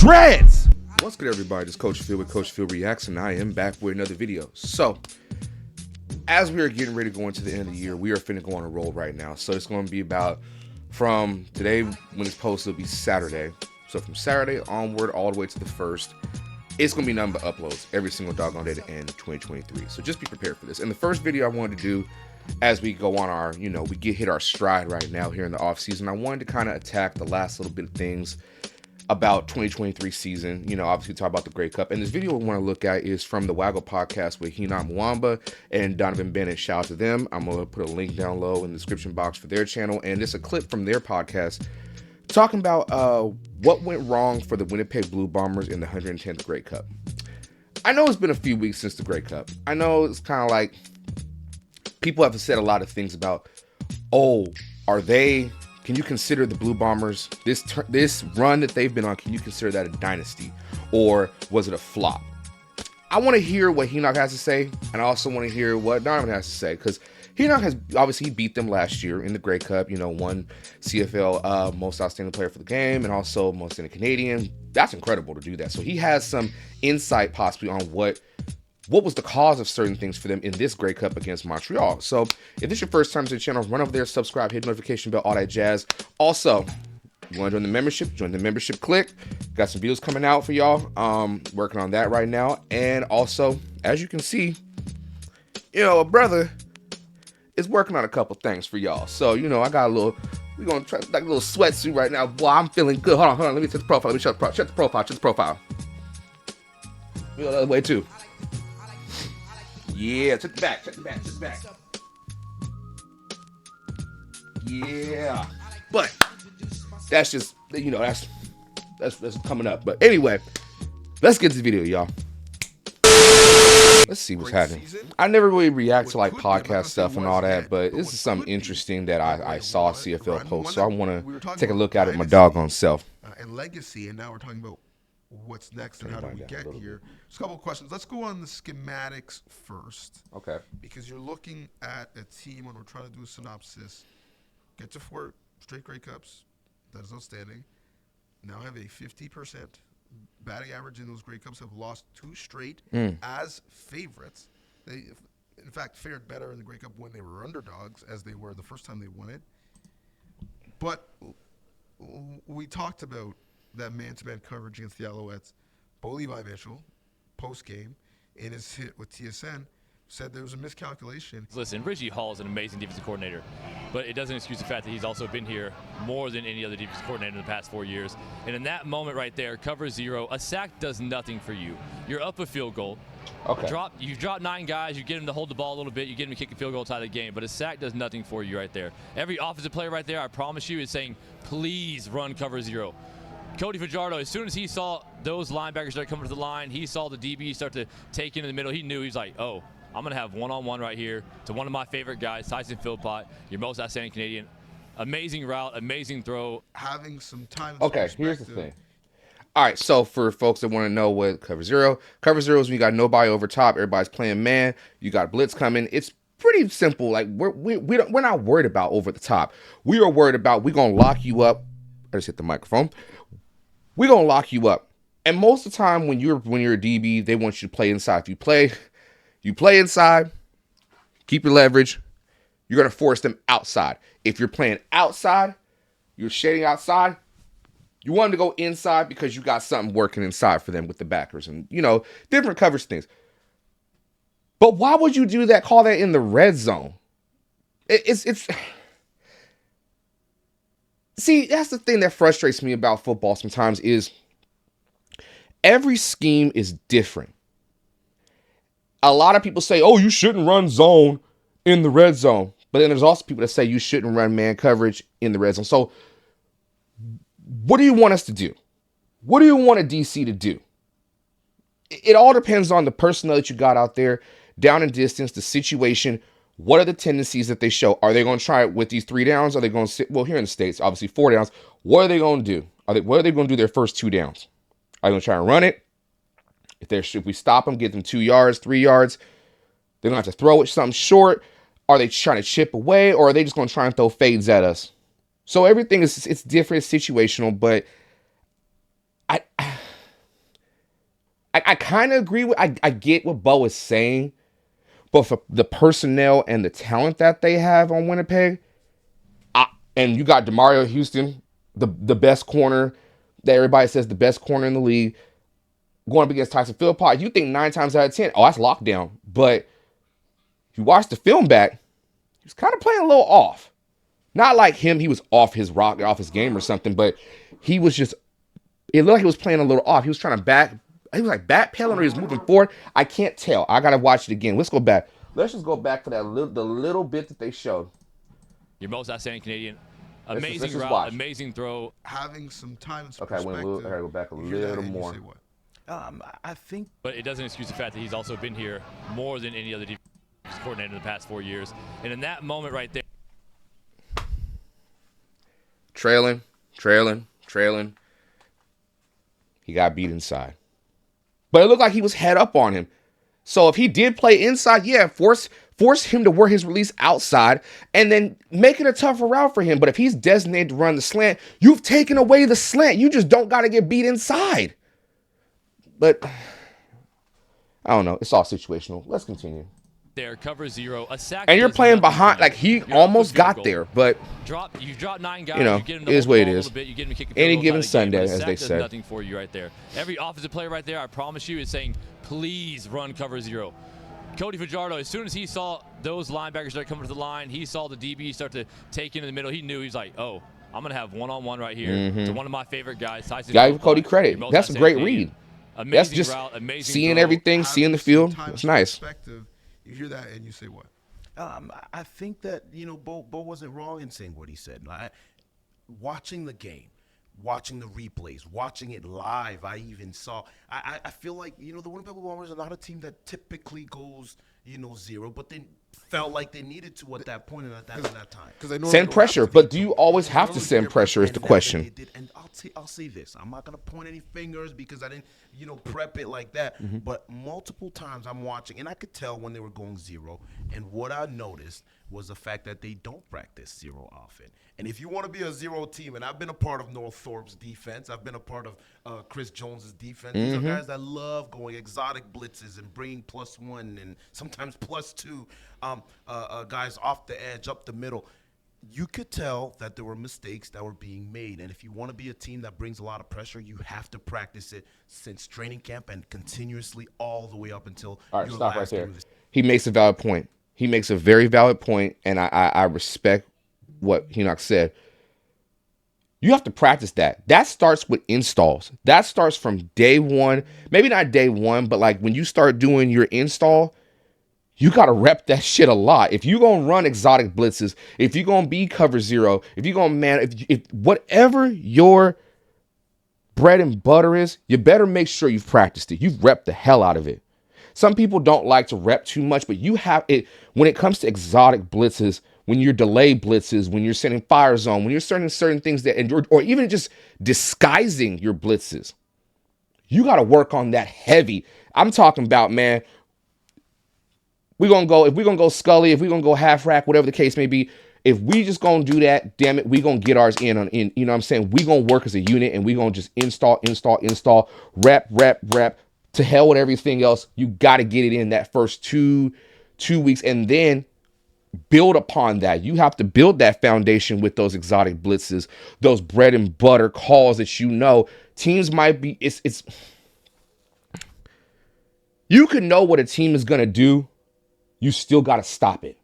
dreads. What's good, everybody? It's Coach Phil with Coach Phil Reacts, and I am back with another video. So, as we are getting ready to go into the end of the year, we are finna go on a roll right now. So it's going to be about from today when it's posted, it'll be Saturday. So from Saturday onward, all the way to the 1st, it's going to be nothing but uploads every single doggone day to end 2023. So just be prepared for this. And the first video I wanted to do as we go on our, we hit our stride right now here in the off season, I wanted to kind of attack the last little bit of things about 2023 season, obviously talk about the Grey Cup. And this video we want to look at is from the Waggle Podcast with Hina Mwamba and Donovan Bennett. Shout out to them. I'm going to put a link down low in the description box for their channel. And it's a clip from their podcast talking about what went wrong for the Winnipeg Blue Bombers in the 110th Grey Cup. I know it's been a few weeks since the Grey Cup. I know it's kind of like people have said a lot of things about, can you consider the Blue Bombers, this run that they've been on, can you consider that a dynasty? Or was it a flop? I want to hear what Hinock has to say, and I also want to hear what Donovan has to say, because Hinock has, obviously, he beat them last year in the Grey Cup, won CFL Most Outstanding Player for the game, and also Most Outstanding Canadian. That's incredible to do that. So he has some insight possibly on what was the cause of certain things for them in this Grey Cup against Montreal. So if this is your first time to the channel, run over there, subscribe, hit notification bell, all that jazz. Also, you want to join the membership? Join the membership click. Got some videos coming out for y'all. Working on that right now. And also, as you can see, a brother is working on a couple things for y'all. So, I got we're going to try like a little sweatsuit right now. Boy, I'm feeling good. Hold on. Let me set the profile. Let me shut the profile. The other way too. Yeah, check the back. Yeah. But that's just, that's coming up. But anyway, let's get to the video, y'all. Let's see what's happening. I never really react to like podcast stuff and all that, but this is something interesting that I saw CFL post, so I want to take a look at it my doggone self. And legacy, and now we're talking about what's next and how do we get here. Just a couple of questions. Let's go on the schematics first. Okay. Because you're looking at a team when we're trying to do a synopsis. Get to 4 straight Grey Cups. That is outstanding. Now have a 50% batting average in those Grey Cups. Have lost 2 straight as favorites. They, in fact, fared better in the Grey Cup when they were underdogs as they were the first time they won it. But we talked about that man-to-man coverage against the Alouettes. Bo Levi Mitchell, post-game, in his hit with TSN, said there was a miscalculation. Listen, Reggie Hall is an amazing defensive coordinator, but it doesn't excuse the fact that he's also been here more than any other defensive coordinator in the past 4 years. And in that moment right there, cover 0, a sack does nothing for you. You're up a field goal. Okay. You drop 9 guys, you get them to hold the ball a little bit, you get them to kick a field goal, tie the game, but a sack does nothing for you right there. Every offensive player right there, I promise you, is saying, please run cover 0. Cody Fajardo, as soon as he saw those linebackers start coming to the line, he saw the DB start to take in the middle, he knew, he was like, I'm going to have one-on-one right here to one of my favorite guys, Tyson Philpott, your most outstanding Canadian. Amazing route, amazing throw. Having some time. Okay, here's the thing. All right, so for folks that want to know what cover 0 is when you got nobody over top, everybody's playing man, you got blitz coming. It's pretty simple. Like we're not worried about over the top. We are worried about we're going to lock you up. I just hit the microphone. We're going to lock you up. And most of the time when you're a DB, they want you to play inside. If you play inside, keep your leverage, you're going to force them outside. If you're playing outside, you're shading outside, you want them to go inside because you got something working inside for them with the backers and, different coverage things. But why would you do that? Call that in the red zone. It's See, that's the thing that frustrates me about football sometimes is every scheme is different. A lot of people say, you shouldn't run zone in the red zone. But then there's also people that say you shouldn't run man coverage in the red zone. So what do you want us to do? What do you want a DC to do? It all depends on the personnel that you got out there, down and distance, the situation. What are the tendencies that they show? Are they going to try it with these 3 downs? Are they going to sit? Well, here in the States, obviously 4 downs. What are they going to do? What are they going to do their first 2 downs? Are they going to try and run it? If we stop them, get them 2 yards, 3 yards, they're going to have to throw it something short. Are they trying to chip away, or are they just going to try and throw fades at us? So everything it's different, it's situational, but I kind of agree with, I get what Bo is saying, but for the personnel and the talent that they have on Winnipeg, and you got DeMario Houston, the best corner that everybody says the best corner in the league, going up against Tyson Philpott, you think 9 times out of 10, that's lockdown. But if you watch the film back, he was kind of playing a little off. Not like him, he was off his game or something, but he was just, it looked like he was playing a little off. He was trying to he was like backpedaling or he was moving forward. I can't tell. I got to watch it again. Let's go back. Let's just go back for the little bit that they showed. Your most outstanding Canadian. Let's Amazing route, watch. Amazing throw. Having some time and Okay, I gotta go back a little more. I think, But it doesn't excuse the fact that he's also been here more than any other defensive coordinator in the past 4 years. And in that moment right there, Trailing. He got beat inside. But it looked like he was head up on him. So if he did play inside, yeah, force him to work his release outside and then make it a tougher route for him. But if he's designated to run the slant, you've taken away the slant. You just don't got to get beat inside. But I don't know. It's all situational. Let's continue. there, cover 0, a sack. And you're playing behind, like he almost got there, but you drop 9 guys. you know, you get him it is what it is. Bit, you get him to kick Any given the Sunday, game, as they said. Nothing for you right there. Every offensive player right there, I promise you, is saying, please run cover 0. Cody Fajardo, as soon as he saw those linebackers start coming to the line, he saw the DB start to take into the middle. He knew, he's like, oh, I'm going to have one-on-one right here to one of my favorite guys. Tyson. Gotta give Cody credit. That's a great read. Amazing That's just route, amazing seeing throw. everything, seeing the field. It's nice. You hear that and you say what? I think that, Bo wasn't wrong in saying what he said. Watching the game, watching the replays, watching it live, I even saw. I feel like, the Winnipeg Bombers are not a team that typically goes, 0, but they felt like they needed to at that point and at that time. Send pressure, but do you always have to send pressure is the question. And I'll say this. I'm not going to point any fingers because I didn't, prep it like that. But multiple times I'm watching, and I could tell when they were going 0. And what I noticed was the fact that they don't practice 0 often. And if you want to be a 0 team, and I've been a part of Noah Thorpe's defense, I've been a part of Chris Jones's defense. These are guys that love going exotic blitzes and bringing +1 and sometimes +2 guys off the edge, up the middle. You could tell that there were mistakes that were being made. And if you want to be a team that brings a lot of pressure, you have to practice it since training camp and continuously all the way up until All right, your stop right last there. game of the He makes a valid point. He makes a very valid point, and I respect what Henoch said. You have to practice that. That starts with installs. That starts from day one. Maybe not day one, but like when you start doing your install, you got to rep that shit a lot. If you're going to run exotic blitzes, if you're going to be cover 0, if you're going to if whatever your bread and butter is, you better make sure you've practiced it. You've repped the hell out of it. Some people don't like to rep too much, but you have it when it comes to exotic blitzes, when you're delayed blitzes, when you're sending fire zone, when you're starting certain things that, or even just disguising your blitzes. You got to work on that heavy. I'm talking about, man, if we're going to go Scully, if we're going to go half rack, whatever the case may be, if we just going to do that, damn it, we going to get ours in, you know what I'm saying? We going to work as a unit and we going to just install, rep, to hell with everything else. You got to get it in that first two weeks and then build upon that. You have to build that foundation with those exotic blitzes, those bread and butter calls that teams might be, it's you can know what a team is going to do. You still got to stop it.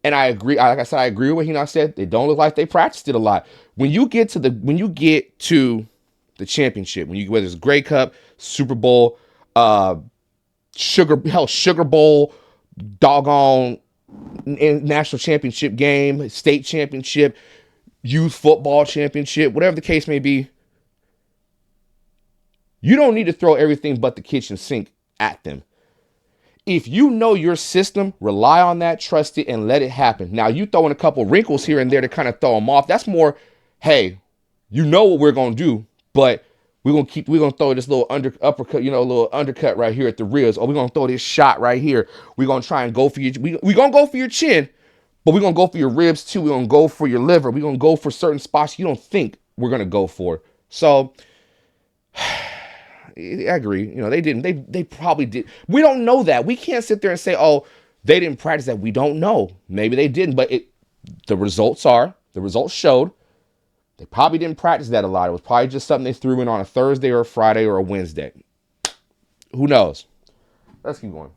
And I agree. Like I said, I agree with what Henoch said. They don't look like they practiced it a lot. When you get to the championship, whether it's Grey Cup, Super Bowl, Sugar Bowl, doggone national championship game, state championship, youth football championship, whatever the case may be, you don't need to throw everything but the kitchen sink at them. If you know your system, rely on that, trust it, and let it happen. Now, you throw in a couple wrinkles here and there to kind of throw them off. That's more, hey, you know what we're going to do, but we're going to throw this little uppercut, little undercut right here at the ribs, or we're going to throw this shot right here. We're going to try and go for we're going to go for your chin, but we're going to go for your ribs too. We're going to go for your liver. We're going to go for certain spots you don't think we're going to go for. So I agree. You know, they didn't. They probably did. We don't know that. We can't sit there and say, oh, they didn't practice that. We don't know. Maybe they didn't, but the results showed they probably didn't practice that a lot. It was probably just something they threw in on a Thursday or a Friday or a Wednesday. Who knows? Let's keep going.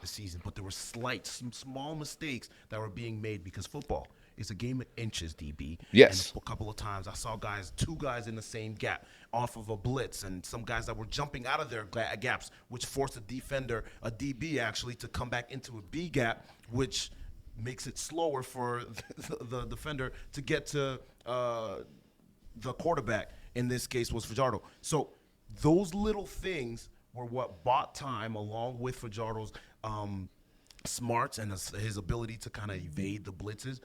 The season, but there were some small mistakes that were being made because football is a game of inches, DB. Yes. And a couple of times I saw two guys in the same gap off of a blitz, and some guys that were jumping out of their gaps, which forced a DB actually, to come back into a B gap, which makes it slower for the defender to get to the quarterback. In this case was Fajardo. So those little things were what bought time, along with Fajardo's smarts and his ability to kind of evade the blitzes.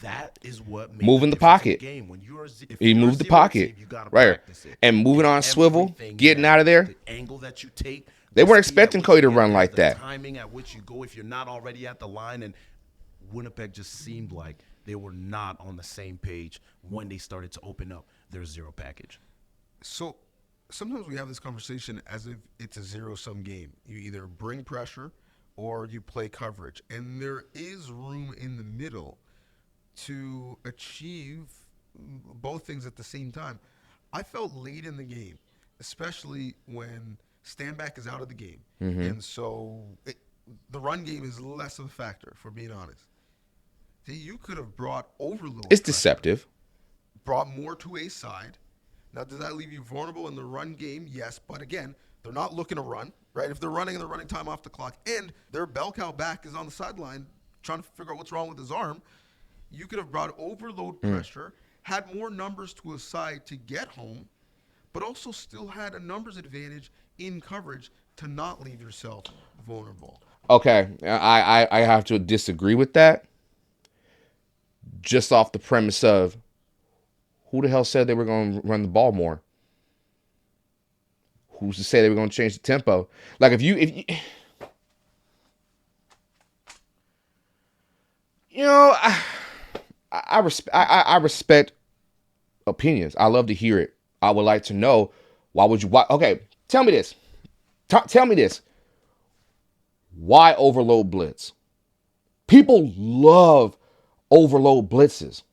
That is what made moving the pocket. The game. When he moved the pocket, team, you gotta right, practice it. and moving on a swivel, getting out of there. The angle that you take. They weren't expecting Cody to run like that. The timing at which you go, if you're not already at the line, and Winnipeg just seemed like they were not on the same page when they started to open up their zero package. So sometimes we have this conversation as if it's a zero-sum game. You either bring pressure or you play coverage. And there is room in the middle to achieve both things at the same time. I felt late in the game, especially when Stanback is out of the game. And so the run game is less of a factor, for being honest. You could have brought overload. It's deceptive. Brought more to a side. Now, does that leave you vulnerable in the run game? Yes, but again, they're not looking to run, right? If they're running and they're running time off the clock, and their bell cow back is on the sideline trying to figure out what's wrong with his arm, you could have brought overload pressure, had more numbers to a side to get home, but also still had a numbers advantage in coverage to not leave yourself vulnerable. Okay, I have to disagree with that. Just off the premise of, who the hell said they were going to run the ball more? Who's to say they were going to change the tempo? Like if you know, I respect opinions. I love to hear it. I would like to know, why? Okay, tell me this. Tell me this. Why overload blitz? People love overload blitzes.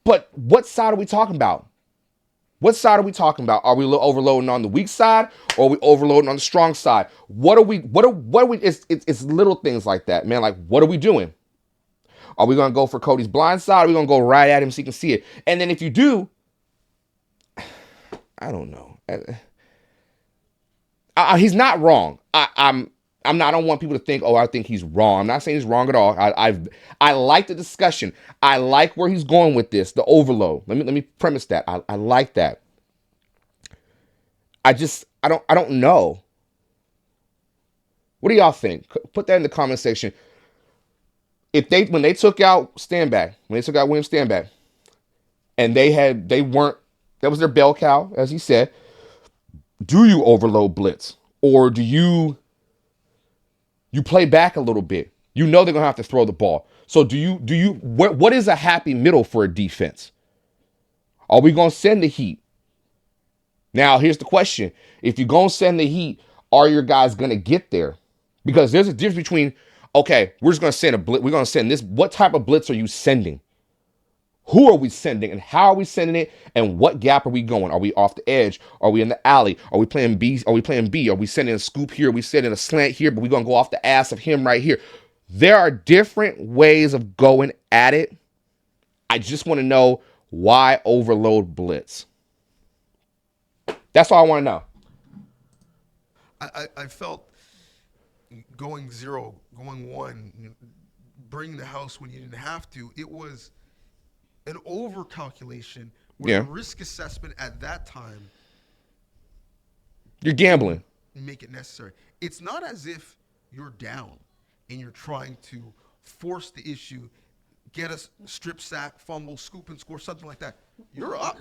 But what side are we talking about? What side are we talking about? Are we overloading on the weak side, or are we overloading on the strong side? What are we? It's little things like that, man. Like, what are we doing? Are we gonna go for Cody's blind side? Or are we gonna go right at him so he can see it? And then if you do, I don't know. He's not wrong. I don't want people to think, oh, I think he's wrong. I'm not saying he's wrong at all. I like the discussion. I like where he's going with this, the overload. Let me premise that. I like that. I don't know. What do y'all think? Put that in the comment section. When they took out Stanback, William Stanback, and that was their bell cow, as he said, do you overload blitz? Or do you play back a little bit? You know they're going to have to throw the ball. So what is a happy middle for a defense? Are we going to send the heat? Now, here's the question. If you're going to send the heat, are your guys going to get there? Because there's a difference between, okay, we're just going to send a blitz. We're going to send this. What type of blitz are you sending? Who are we sending, and how are we sending it, and what gap are we going? Are we off the edge? Are we in the alley? Are we playing B? Are we sending a scoop here? Are we sending a slant here, but we're going to go off the ass of him right here? There are different ways of going at it. I just want to know, why overload blitz? That's all I want to know. I felt going zero, going one, bringing the house when you didn't have to, it was an over-calculation where the risk assessment at that time, you're gambling. Make it necessary. It's not as if you're down and you're trying to force the issue, get a strip sack, fumble, scoop and score, something like that. You're up.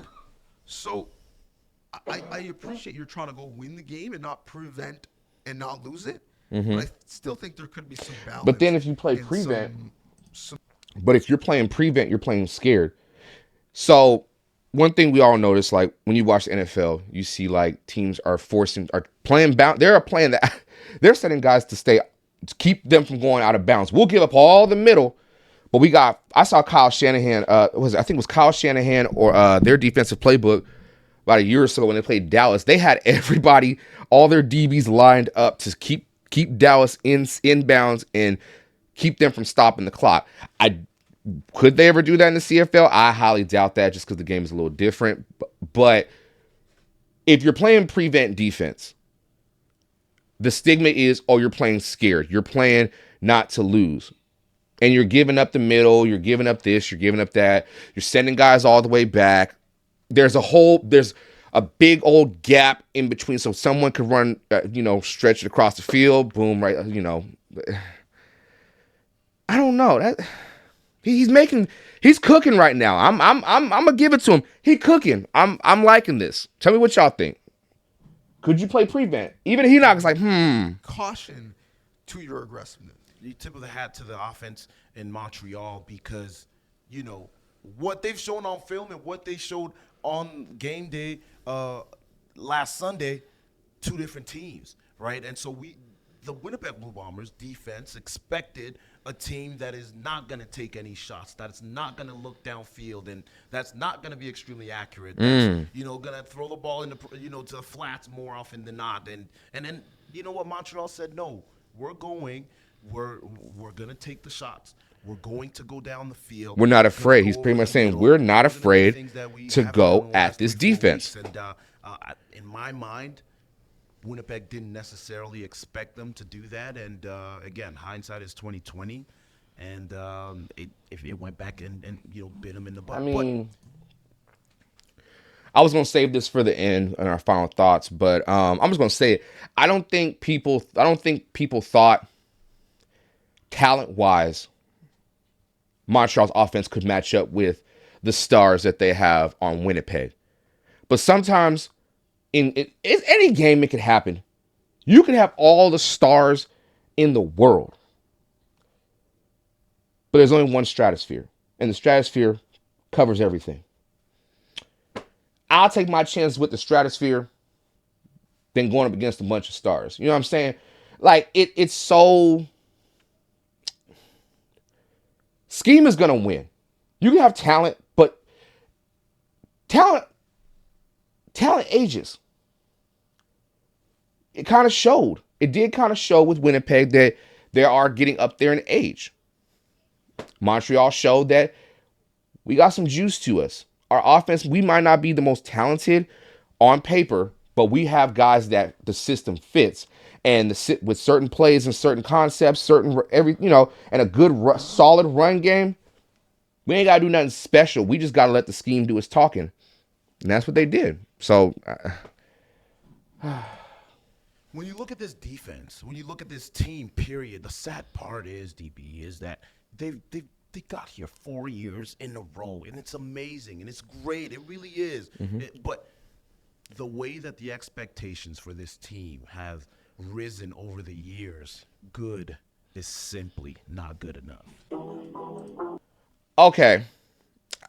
So I appreciate you're trying to go win the game and not prevent and not lose it. But I still think there could be some balance. But then if you play prevent, but if you're playing prevent, you're playing scared. So one thing we all notice, like when you watch the NFL, you see like teams are playing bound. They're playing that. They're setting guys to keep them from going out of bounds. We'll give up all the middle, but I saw Kyle Shanahan. I think it was Kyle Shanahan or their defensive playbook about a year or so when they played Dallas. They had everybody, all their DBs lined up to keep Dallas in bounds and keep them from stopping the clock. Could they ever do that in the CFL? I highly doubt that just because the game is a little different. But if you're playing prevent defense, the stigma is, oh, you're playing scared. You're playing not to lose. And you're giving up the middle. You're giving up this. You're giving up that. You're sending guys all the way back. There's a big old gap in between so someone could run, stretch it across the field. Boom, right, I don't know. He's cooking right now. I'm gonna give it to him. He cooking. I'm liking this. Tell me what y'all think. Could you play prevent? Even Henoch's like, Caution to your aggressiveness. You tip of the hat to the offense in Montreal because, what they've shown on film and what they showed on game day last Sunday, two different teams, right? And so the Winnipeg Blue Bombers defense expected a team that is not going to take any shots, that's not going to look downfield, and that's not going to be extremely accurate. That's, going to throw the ball to the flats more often than not. And then, what Montreal said? No, we're going to take the shots. We're going to go down the field. We're not afraid. He's pretty much saying we're not afraid to go at this defense. And in my mind, Winnipeg didn't necessarily expect them to do that. And again, hindsight is 20/20. And if it went back and bit them in the butt. I mean, I was gonna save this for the end and our final thoughts, but I'm just gonna say it. I don't think people thought talent-wise Montreal's offense could match up with the stars that they have on Winnipeg. But sometimes in any game, it could happen. You could have all the stars in the world, but there's only one stratosphere, and the stratosphere covers everything. I'll take my chances with the stratosphere than going up against a bunch of stars. You know what I'm saying? Like, it's so... Scheme is going to win. You can have talent, but talent ages. It kind of showed. It did kind of show with Winnipeg that they are getting up there in age. Montreal showed that we got some juice to us. Our offense, we might not be the most talented on paper, but we have guys that the system fits. And with certain plays and certain concepts, and a good, solid run game, we ain't got to do nothing special. We just got to let the scheme do its talking. And that's what they did. So, when you look at this defense, when you look at this team, period, the sad part is, DB, is that they got here 4 years in a row, and it's amazing, and it's great. It really is. But the way that the expectations for this team have risen over the years, good is simply not good enough. Okay.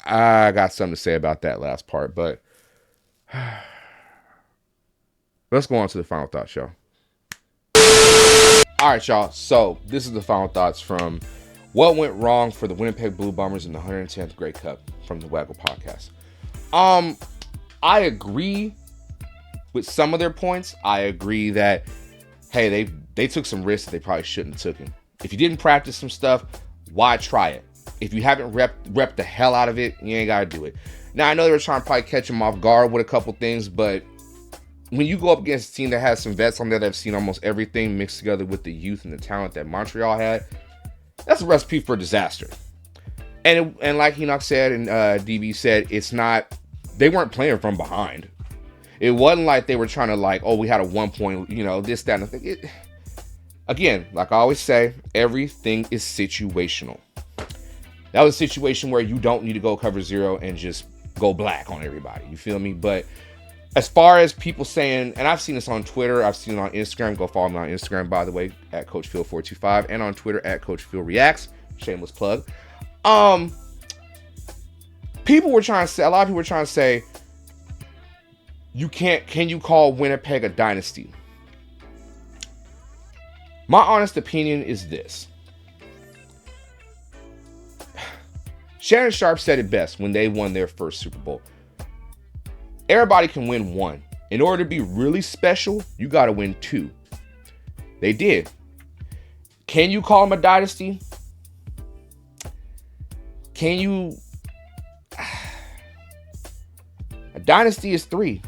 I got something to say about that last part, but let's go on to the final thoughts, y'all. All right, y'all. So this is the final thoughts from what went wrong for the Winnipeg Blue Bombers in the 110th Grey Cup from the Waggle Podcast. I agree with some of their points. I agree that, hey, they took some risks that they probably shouldn't have taken. If you didn't practice some stuff, why try it? If you haven't repped the hell out of it, you ain't got to do it. Now, I know they were trying to probably catch them off guard with a couple things, but when you go up against a team that has some vets on there that have seen almost everything mixed together with the youth and the talent that Montreal had, that's a recipe for disaster. And like Henoch said and DB said, they weren't playing from behind. It wasn't like they were trying to we had a 1 point, this, that, and the thing. Again, like I always say, everything is situational. That was a situation where you don't need to go cover zero and just go black on everybody. You feel me? But as far as people saying, and I've seen this on Twitter, I've seen it on Instagram. Go follow me on Instagram, by the way, at CoachPhil425, and on Twitter at CoachPhilReacts. Shameless plug. a lot of people were trying to say, can you call Winnipeg a dynasty? My honest opinion is this. Shannon Sharpe said it best when they won their first Super Bowl. Everybody can win one. In order to be really special, you got to win two. They did. Can you call them a dynasty? Can you? A dynasty is 3.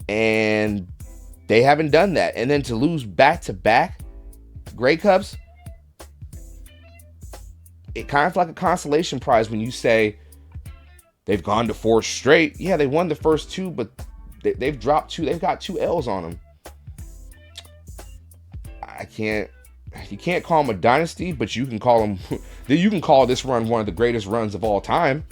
And they haven't done that. And then to lose back-to-back Grey Cups, it kind of like a consolation prize when you say they've gone to 4 straight. Yeah, they won the first 2, but they've dropped 2. They've got 2 L's on them. You can't call them a dynasty, but you can call this run one of the greatest runs of all time.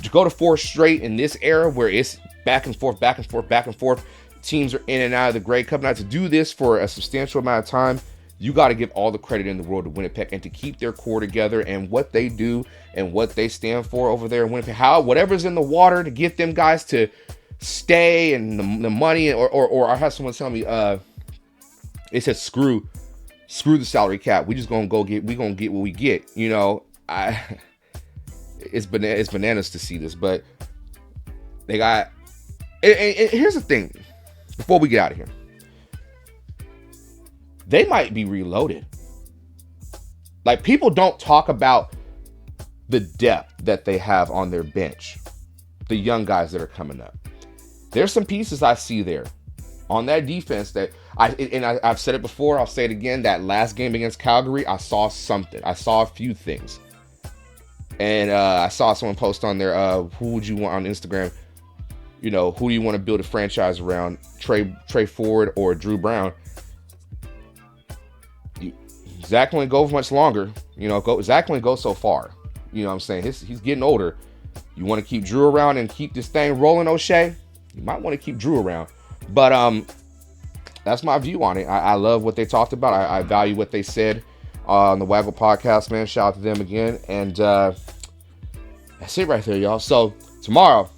To go to 4 straight in this era where it's back and forth, back and forth, back and forth, teams are in and out of the Grey Cup. Now, to do this for a substantial amount of time, you got to give all the credit in the world to Winnipeg and to keep their core together and what they do and what they stand for over there in Winnipeg. Whatever's in the water to get them guys to stay, and the money, or I had someone tell me, they said screw the salary cap. We just gonna get what we get. You know, it's bananas to see this, but they got. And here's the thing, before we get out of here, they might be reloaded. Like, people don't talk about the depth that they have on their bench, the young guys that are coming up. There's some pieces I see there on that defense that I've said it before, I'll say it again. That last game against Calgary, I saw something. I saw a few things. And I saw someone post on there, who would you want on Instagram? You know, who do you want to build a franchise around? Trey Ford or Drew Brown? Zach won't go much longer. You know, Zach won't go so far. You know what I'm saying? He's getting older. You want to keep Drew around and keep this thing rolling, O'Shea? You might want to keep Drew around. But that's my view on it. I love what they talked about. I value what they said on the Waggle Podcast, man. Shout out to them again. And that's it right there, y'all. So tomorrow,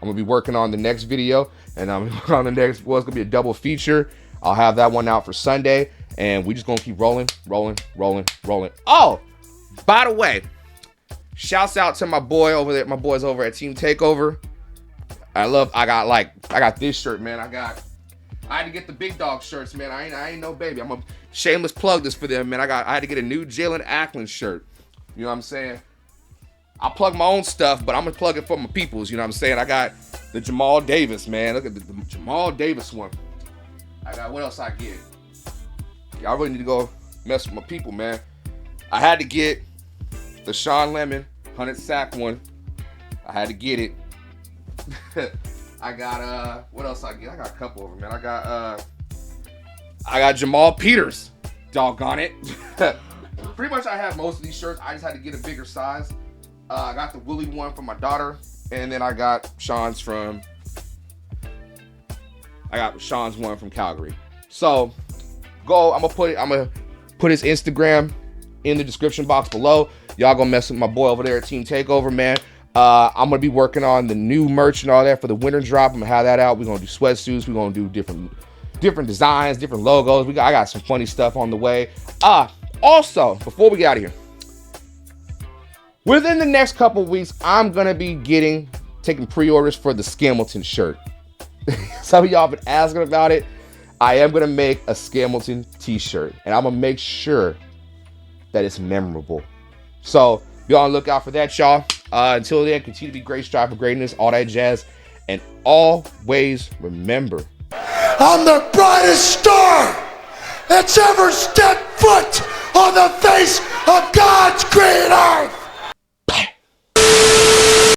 I'm going to be working on the next video. And I'm working on the next, it's going to be a double feature. I'll have that one out for Sunday. And we just going to keep rolling. Oh, by the way, shouts out to my boys over at Team Takeover. I got this shirt, man. I had to get the big dog shirts, man. I ain't no baby. I'm a shameless plug this for them, man. I had to get a new Jalen Ackland shirt. You know what I'm saying? I plug my own stuff, but I'm gonna plug it for my peoples. You know what I'm saying? I got the Jamal Davis, man. Look at the Jamal Davis one. I got, what else I get? Y'all really need to go mess with my people, man. I had to get the Sean Lemon 100 sack one. I had to get it. I got what else I get? I got a couple of them, man. I got Jamal Peters. Doggone it. Pretty much I have most of these shirts. I just had to get a bigger size. I got the Willie one from my daughter, and then I got Sean's one from Calgary. So I'm gonna put his Instagram in the description box below. Y'all gonna mess with my boy over there at Team Takeover, man. I'm gonna be working on the new merch and all that for the winter drop. I'm gonna have that out. We're gonna do sweatsuits. We're gonna do different designs, different logos. I got some funny stuff on the way. Also, before we get out of here, within the next couple weeks, I'm gonna be taking pre-orders for the Scamilton shirt. Some of y'all have been asking about it. I am gonna make a Scamilton t-shirt, and I'm gonna make sure that it's memorable. So be on the lookout for that, y'all. Until then, continue to be great, strive for greatness, all that jazz. And always remember, I'm the brightest star that's ever stepped foot on the face of God's green earth.